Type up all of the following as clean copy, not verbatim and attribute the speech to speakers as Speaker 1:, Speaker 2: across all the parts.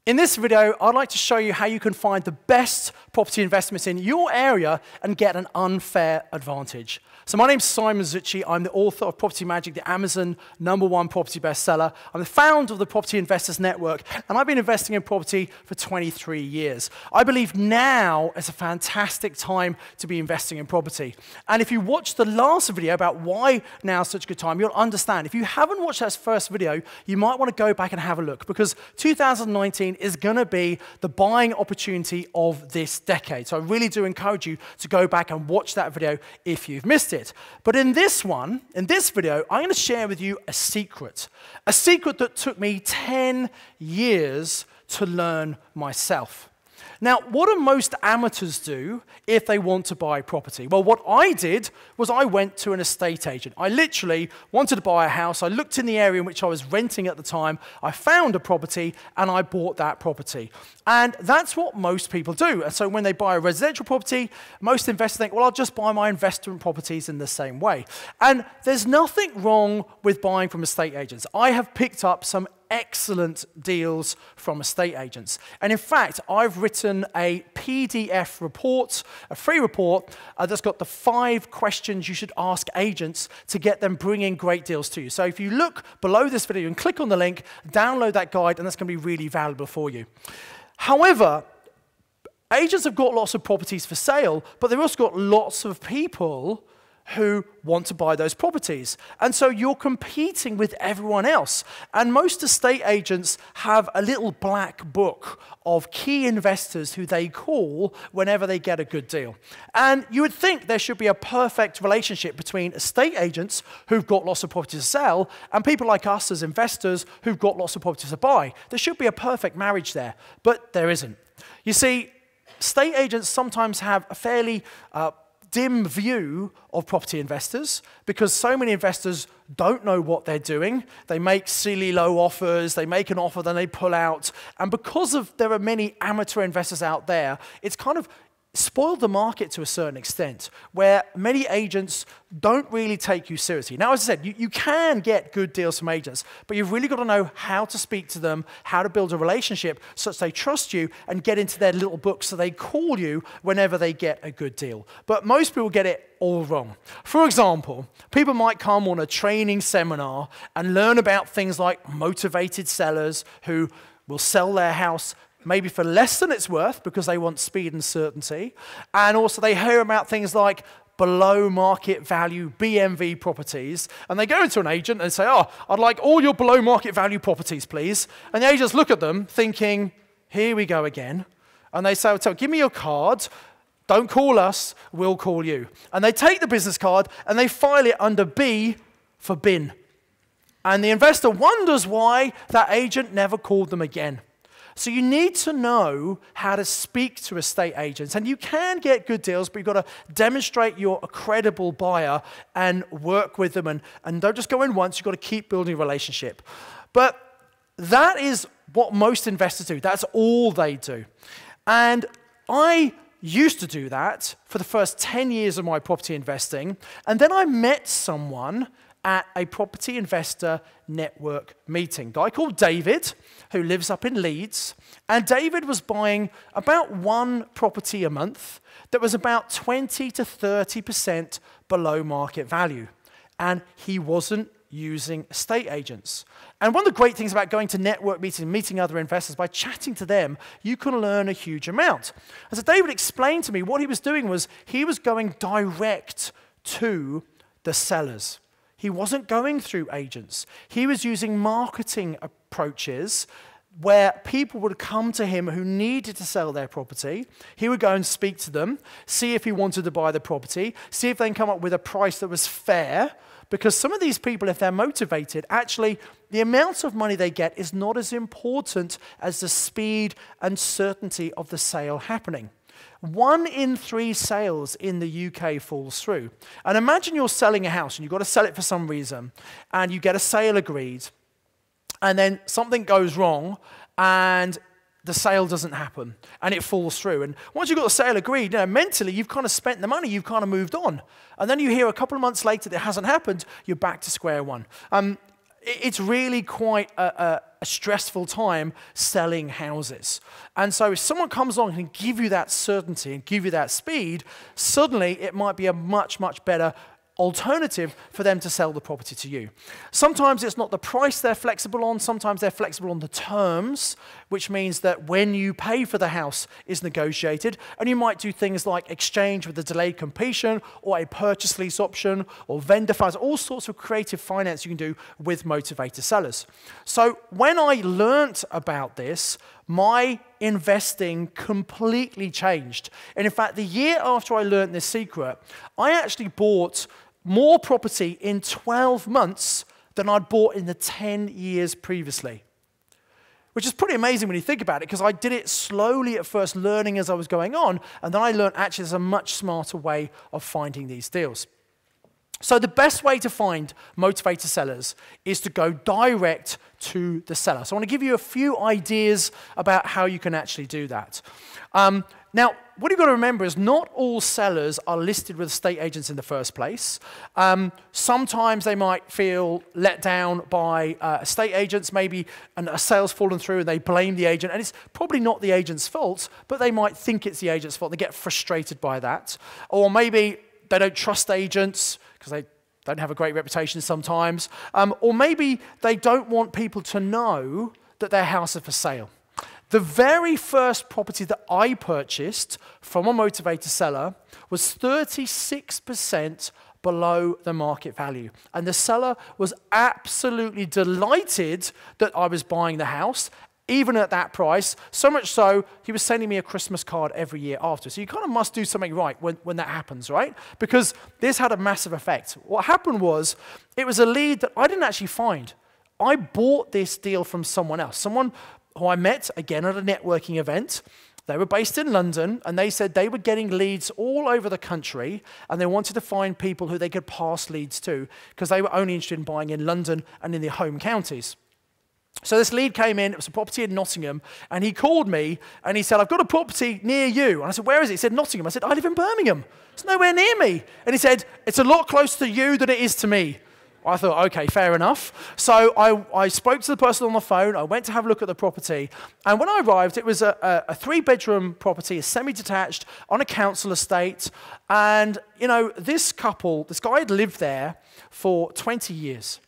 Speaker 1: In this video, I'd like to show you how you can find the best property investments in your area and get an unfair advantage. So my name's Simon Zucci. I'm the author of Property Magic, the Amazon #1 property bestseller. I'm the founder of the Property Investors Network, and I've been investing in property for 23 years. I believe now is a fantastic time to be investing in property. And if you watch the last video about why now is such a good time, you'll understand. If you haven't watched that first video, you might want to go back and have a look, because 2019 is going to be the buying opportunity of this decade. So I really do encourage you to go back and watch that video if you've missed it. But in this video, I'm going to share with you a secret that took me 10 years to learn myself. Now, what do most amateurs do if they want to buy property? Well, what I did was I went to an estate agent. I literally wanted to buy a house. I looked in the area in which I was renting at the time. I found a property, and I bought that property. And that's what most people do. And so when they buy a residential property, most investors think, well, I'll just buy my investment properties in the same way. And there's nothing wrong with buying from estate agents. I have picked up some excellent deals from estate agents. And in fact, I've written a PDF report, a free report, that's got the 5 questions you should ask agents to get them bringing great deals to you. So if you look below this video and click on the link, download that guide, and that's going to be really valuable for you. However, agents have got lots of properties for sale, but they've also got lots of people who want to buy those properties. And so you're competing with everyone else. And most estate agents have a little black book of key investors who they call whenever they get a good deal. And you would think there should be a perfect relationship between estate agents who've got lots of properties to sell and people like us as investors who've got lots of properties to buy. There should be a perfect marriage there, but there isn't. You see, estate agents sometimes have a fairly dim view of property investors because so many investors don't know what they're doing. They make silly low offers, they make an offer, then they pull out. And because there are many amateur investors out there, it's kind of spoiled the market to a certain extent, where many agents don't really take you seriously. Now, as I said, you can get good deals from agents, but you've really got to know how to speak to them, how to build a relationship such they trust you and get into their little book so they call you whenever they get a good deal. But most people get it all wrong. For example, people might come on a training seminar and learn about things like motivated sellers who will sell their house maybe for less than it's worth because they want speed and certainty. And also they hear about things like below market value BMV properties. And they go into an agent and say, oh, I'd like all your below market value properties, please. And the agents look at them thinking, here we go again. And they say, so give me your card. Don't call us, we'll call you. And they take the business card and they file it under B for bin. And the investor wonders why that agent never called them again. So you need to know how to speak to estate agents. And you can get good deals, but you've got to demonstrate you're a credible buyer and work with them. And don't just go in once, you've got to keep building a relationship. But that is what most investors do. That's all they do. And I used to do that for the first 10 years of my property investing. And then I met someone at a Property Investor Network meeting. A guy called David, who lives up in Leeds. And David was buying about 1 property a month that was about 20 to 30% below market value. And he wasn't using estate agents. And one of the great things about going to network meetings and meeting other investors, by chatting to them, you can learn a huge amount. And so David explained to me what he was doing was he was going direct to the sellers. He wasn't going through agents. He was using marketing approaches where people would come to him who needed to sell their property. He would go and speak to them, see if he wanted to buy the property, see if they can come up with a price that was fair, because some of these people, if they're motivated, actually the amount of money they get is not as important as the speed and certainty of the sale happening. 1 in 3 sales in the UK falls through. And imagine you're selling a house and you've got to sell it for some reason, and you get a sale agreed, and then something goes wrong, and the sale doesn't happen, and it falls through. And once you've got the sale agreed, mentally you've kind of spent the money, you've kind of moved on. And then you hear a couple of months later that it hasn't happened, you're back to square one. it's really quite a stressful time selling houses. And so if someone comes along and can give you that certainty and give you that speed, suddenly it might be a much, much better alternative for them to sell the property to you. Sometimes it's not the price they're flexible on, sometimes they're flexible on the terms, which means that when you pay for the house is negotiated, and you might do things like exchange with a delayed completion or a purchase lease option or vendor finance, all sorts of creative finance you can do with motivated sellers. So when I learnt about this, my investing completely changed. And in fact, the year after I learned this secret, I actually bought more property in 12 months than I'd bought in the 10 years previously. Which is pretty amazing when you think about it, because I did it slowly at first, learning as I was going on, and then I learned actually there's a much smarter way of finding these deals. So the best way to find motivated sellers is to go direct to the seller. So I want to give you a few ideas about how you can actually do that. Now, what you've got to remember is not all sellers are listed with estate agents in the first place. Sometimes they might feel let down by estate agents, maybe a sale's fallen through and they blame the agent, and it's probably not the agent's fault, but they might think it's the agent's fault. They get frustrated by that. Or maybe they don't trust agents because they don't have a great reputation sometimes. Or maybe they don't want people to know that their house is for sale. The very first property that I purchased from a motivated seller was 36% below the market value. And the seller was absolutely delighted that I was buying the house, even at that price, so much so he was sending me a Christmas card every year after. So you kind of must do something right when that happens, right? Because this had a massive effect. What happened was, it was a lead that I didn't actually find. I bought this deal from someone else, someone who I met, again, at a networking event. They were based in London, and they said they were getting leads all over the country, and they wanted to find people who they could pass leads to, because they were only interested in buying in London and in their home counties. So this lead came in, it was a property in Nottingham, and he called me, and he said, I've got a property near you. And I said, where is it? He said, Nottingham. I said, I live in Birmingham. It's nowhere near me. And he said, it's a lot closer to you than it is to me. I thought, okay, fair enough. So I spoke to the person on the phone. I went to have a look at the property. And when I arrived, it was a three-bedroom property, a semi-detached, on a council estate. And, you know, this couple, this guy had lived there for 20 years.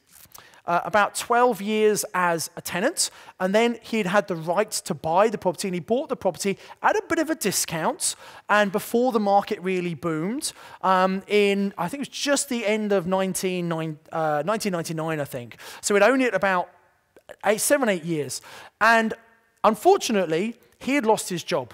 Speaker 1: About 12 years as a tenant, and then he'd had the right to buy the property, and he bought the property at a bit of a discount, and before the market really boomed, in, I think it was just the end of 1999, I think. So it owned it about 7, 8 years. And unfortunately, he had lost his job.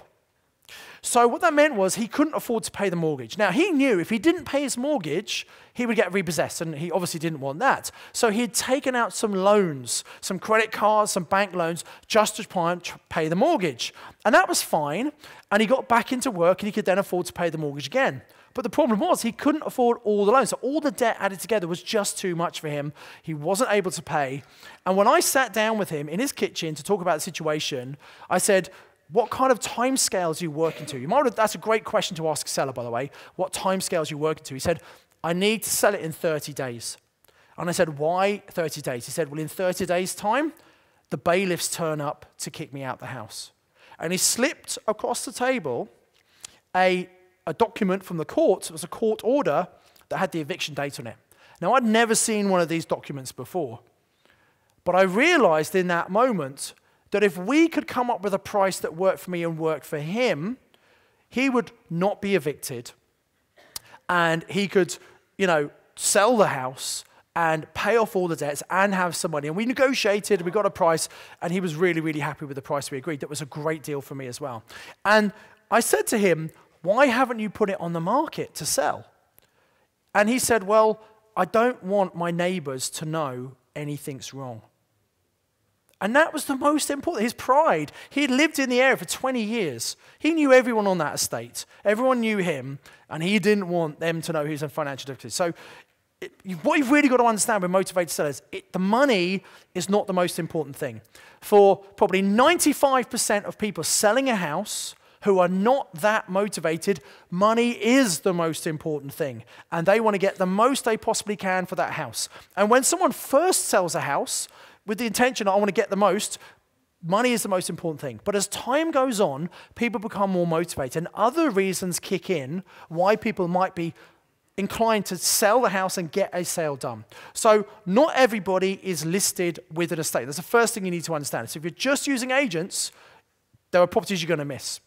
Speaker 1: So what that meant was he couldn't afford to pay the mortgage. Now, he knew if he didn't pay his mortgage, he would get repossessed, and he obviously didn't want that. So he had taken out some loans, some credit cards, some bank loans, just to try and pay the mortgage. And that was fine, and he got back into work, and he could then afford to pay the mortgage again. But the problem was he couldn't afford all the loans. So all the debt added together was just too much for him. He wasn't able to pay. And when I sat down with him in his kitchen to talk about the situation, I said, what kind of timescales are you working to? That's a great question to ask a seller, by the way. What timescales are you working to? He said, I need to sell it in 30 days. And I said, why 30 days? He said, well, in 30 days' time, the bailiffs turn up to kick me out the house. And he slipped across the table a document from the court. It was a court order that had the eviction date on it. Now, I'd never seen one of these documents before. But I realized in that moment that if we could come up with a price that worked for me and worked for him, he would not be evicted. And he could, you know, sell the house and pay off all the debts and have some money. And we negotiated, we got a price, and he was really, really happy with the price we agreed. That was a great deal for me as well. And I said to him, why haven't you put it on the market to sell? And he said, well, I don't want my neighbors to know anything's wrong. And that was the most important, his pride. He had lived in the area for 20 years. He knew everyone on that estate. Everyone knew him, and he didn't want them to know he was in financial difficulty. So what you've really got to understand with motivated sellers, the money is not the most important thing. For probably 95% of people selling a house who are not that motivated, money is the most important thing. And they want to get the most they possibly can for that house. And when someone first sells a house with the intention, I want to get the most, money is the most important thing. But as time goes on, people become more motivated. And other reasons kick in why people might be inclined to sell the house and get a sale done. So not everybody is listed with an estate. That's the first thing you need to understand. So if you're just using agents, there are properties you're going to miss.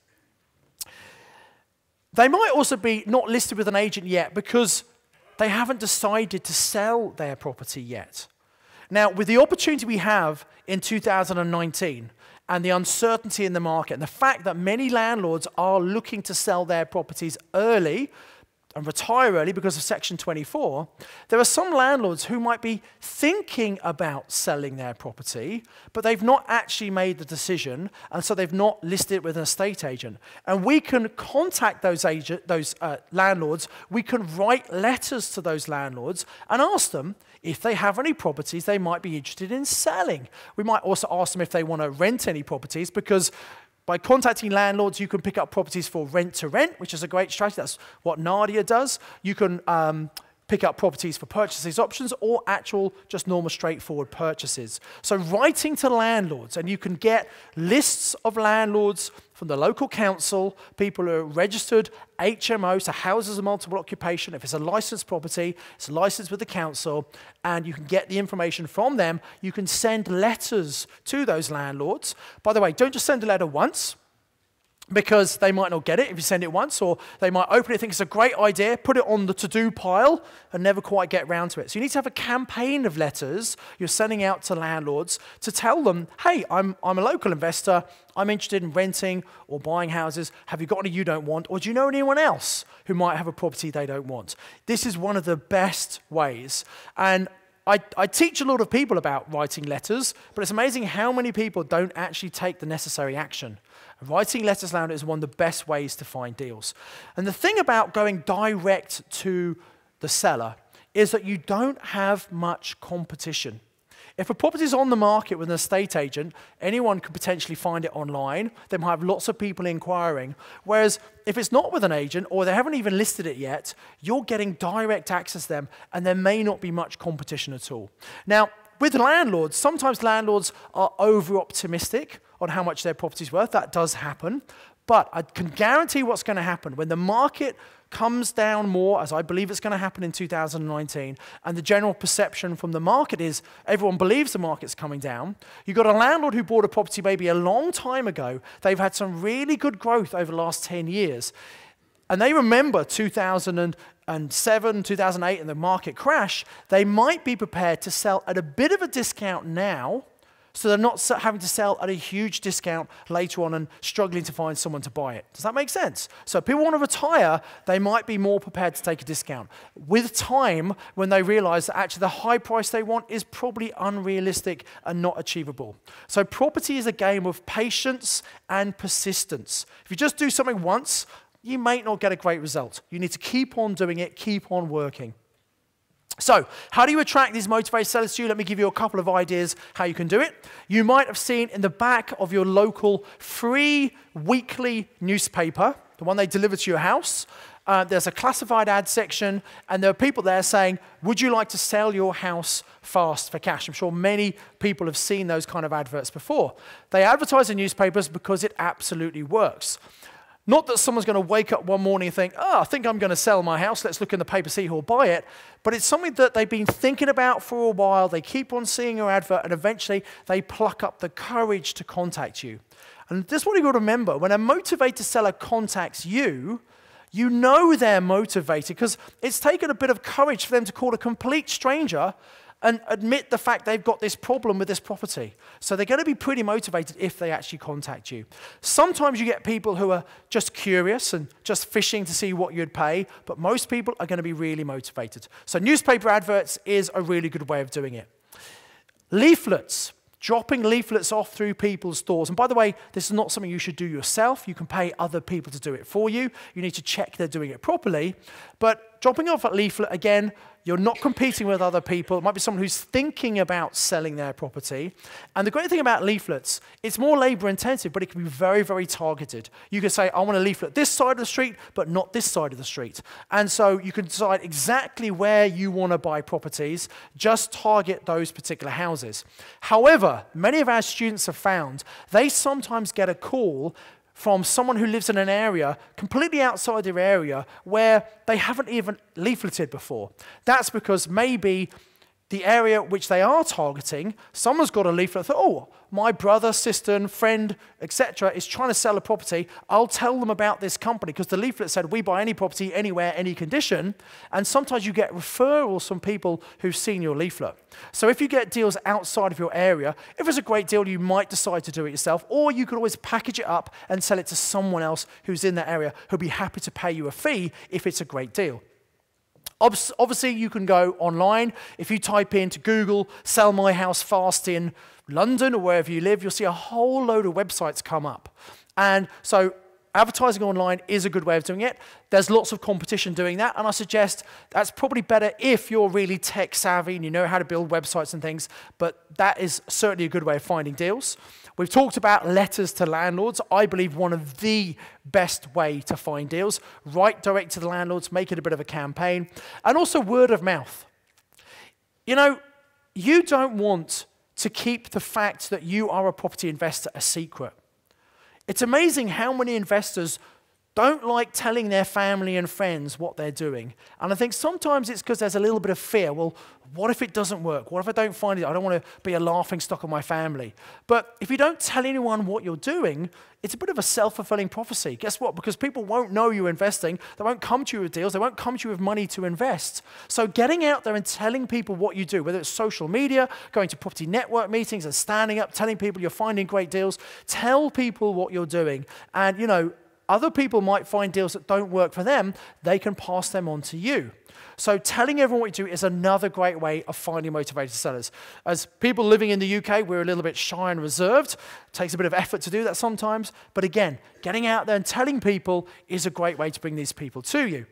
Speaker 1: They might also be not listed with an agent yet because they haven't decided to sell their property yet. Now, with the opportunity we have in 2019 and the uncertainty in the market and the fact that many landlords are looking to sell their properties early and retire early because of Section 24, there are some landlords who might be thinking about selling their property, but they've not actually made the decision, and so they've not listed it with an estate agent. And we can contact those landlords, we can write letters to those landlords and ask them if they have any properties they might be interested in selling. We might also ask them if they want to rent any properties, because by contacting landlords, you can pick up properties for rent to rent, which is a great strategy. That's what Nadia does. You can pick up properties for purchases options or actual just normal straightforward purchases. So writing to landlords, and you can get lists of landlords from the local council, people who are registered HMO, so houses of multiple occupation. If it's a licensed property, it's licensed with the council, and you can get the information from them. You can send letters to those landlords. By the way, don't just send a letter once, because they might not get it if you send it once, or they might open it, think it's a great idea, put it on the to-do pile, and never quite get round to it. So you need to have a campaign of letters you're sending out to landlords to tell them, hey, I'm a local investor, I'm interested in renting or buying houses. Have you got any you don't want? Or do you know anyone else who might have a property they don't want? This is one of the best ways. And I teach a lot of people about writing letters, but it's amazing how many people don't actually take the necessary action. Writing letters to landlords is one of the best ways to find deals. And the thing about going direct to the seller is that you don't have much competition. If a property is on the market with an estate agent, anyone could potentially find it online. They might have lots of people inquiring. Whereas if it's not with an agent, or they haven't even listed it yet, you're getting direct access to them, and there may not be much competition at all. Now, with landlords, sometimes landlords are over-optimistic on how much their property's worth. That does happen. But I can guarantee what's going to happen when the market comes down more, as I believe it's going to happen in 2019, and the general perception from the market is everyone believes the market's coming down. You've got a landlord who bought a property maybe a long time ago. They've had some really good growth over the last 10 years. And they remember 2007, 2008, and the market crash. They might be prepared to sell at a bit of a discount now, so they're not having to sell at a huge discount later on and struggling to find someone to buy it. Does that make sense? So if people want to retire, they might be more prepared to take a discount. With time, when they realize that actually the high price they want is probably unrealistic and not achievable. So property is a game of patience and persistence. If you just do something once, you may not get a great result. You need to keep on doing it, keep on working. So, how do you attract these motivated sellers to you? Let me give you a couple of ideas how you can do it. You might have seen in the back of your local free weekly newspaper, the one they deliver to your house, there's a classified ad section, and there are people there saying, would you like to sell your house fast for cash? I'm sure many people have seen those kind of adverts before. They advertise in newspapers because it absolutely works. Not that someone's going to wake up one morning and think, oh, I think I'm going to sell my house. Let's look in the paper, see who'll buy it. But it's something that they've been thinking about for a while. They keep on seeing your advert, and eventually they pluck up the courage to contact you. And this is what you've got to remember. When a motivated seller contacts you, you know they're motivated because it's taken a bit of courage for them to call a complete stranger and admit the fact they've got this problem with this property. So they're going to be pretty motivated if they actually contact you. Sometimes you get people who are just curious and just fishing to see what you'd pay, but most people are going to be really motivated. So newspaper adverts is a really good way of doing it. Leaflets. Dropping leaflets off through people's doors. And by the way, this is not something you should do yourself. You can pay other people to do it for you. You need to check they're doing it properly. But dropping off a leaflet, again, You're not competing with other people. It might be someone who's thinking about selling their property. And the great thing about leaflets, it's more labor intensive, but it can be very, very targeted. You can say, I want to leaflet this side of the street, but not this side of the street. And so you can decide exactly where you want to buy properties, just target those particular houses. However, many of our students have found they sometimes get a call from someone who lives in an area completely outside their area where they haven't even leafleted before. That's because maybe the area which they are targeting, someone's got a leaflet that, oh, my brother, sister, friend, etc. is trying to sell a property. I'll tell them about this company because the leaflet said we buy any property, anywhere, any condition. And sometimes you get referrals from people who've seen your leaflet. So if you get deals outside of your area, if it's a great deal, you might decide to do it yourself, or you could always package it up and sell it to someone else who's in that area who'll be happy to pay you a fee if it's a great deal. Obviously, you can go online. If you type into Google, sell my house fast in London or wherever you live, you'll see a whole load of websites come up. And so advertising online is a good way of doing it. There's lots of competition doing that, and I suggest that's probably better if you're really tech savvy and you know how to build websites and things, but that is certainly a good way of finding deals. We've talked about letters to landlords. I believe one of the best way to find deals. Write direct to the landlords, make it a bit of a campaign, and also word of mouth. You know, you don't want to keep the fact that you are a property investor a secret. It's amazing how many investors don't like telling their family and friends what they're doing. And I think sometimes it's because there's a little bit of fear. Well, what if it doesn't work? What if I don't find it? I don't want to be a laughingstock of my family. But if you don't tell anyone what you're doing, it's a bit of a self-fulfilling prophecy. Guess what? Because people won't know you're investing. They won't come to you with deals. They won't come to you with money to invest. So getting out there and telling people what you do, whether it's social media, going to property network meetings and standing up, telling people you're finding great deals, tell people what you're doing. And, you know, other people might find deals that don't work for them. They can pass them on to you. So telling everyone what you do is another great way of finding motivated sellers. As people living in the UK, we're a little bit shy and reserved. It takes a bit of effort to do that sometimes. But again, getting out there and telling people is a great way to bring these people to you.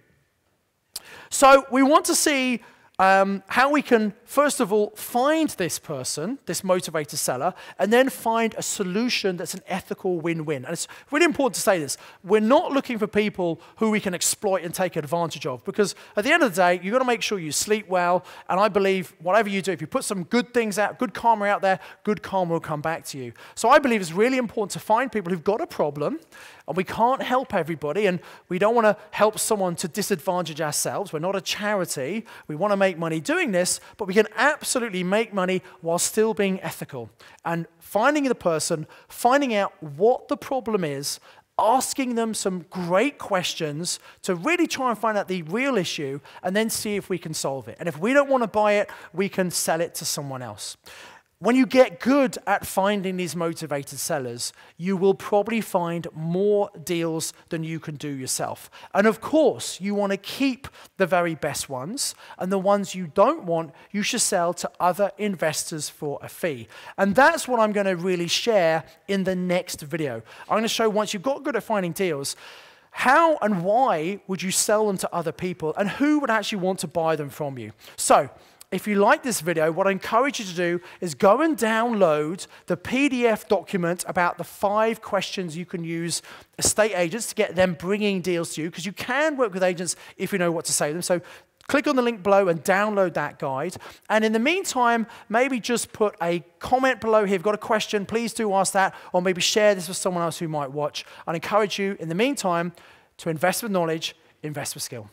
Speaker 1: So we want to see how we can, first of all, find this person, this motivated seller, and then find a solution that's an ethical win-win. And it's really important to say this. We're not looking for people who we can exploit and take advantage of, because at the end of the day, you've got to make sure you sleep well, and I believe whatever you do, if you put some good things out, good karma out there, good karma will come back to you. So I believe it's really important to find people who've got a problem, and we can't help everybody, and we don't want to help someone to disadvantage ourselves. We're not a charity. We want to make money doing this, but we can absolutely make money while still being ethical. And finding the person, finding out what the problem is, asking them some great questions to really try and find out the real issue, and then see if we can solve it. And if we don't want to buy it, we can sell it to someone else. When you get good at finding these motivated sellers, you will probably find more deals than you can do yourself. And of course, you want to keep the very best ones, and the ones you don't want, you should sell to other investors for a fee. And that's what I'm going to really share in the next video. I'm going to show, once you've got good at finding deals, how and why would you sell them to other people, and who would actually want to buy them from you. So, if you like this video, what I encourage you to do is go and download the PDF document about the 5 questions you can use estate agents to get them bringing deals to you, because you can work with agents if you know what to say to them. So click on the link below and download that guide. And in the meantime, maybe just put a comment below here. If you've got a question, please do ask that, or maybe share this with someone else who might watch. I'd encourage you, in the meantime, to invest with knowledge, invest with skill.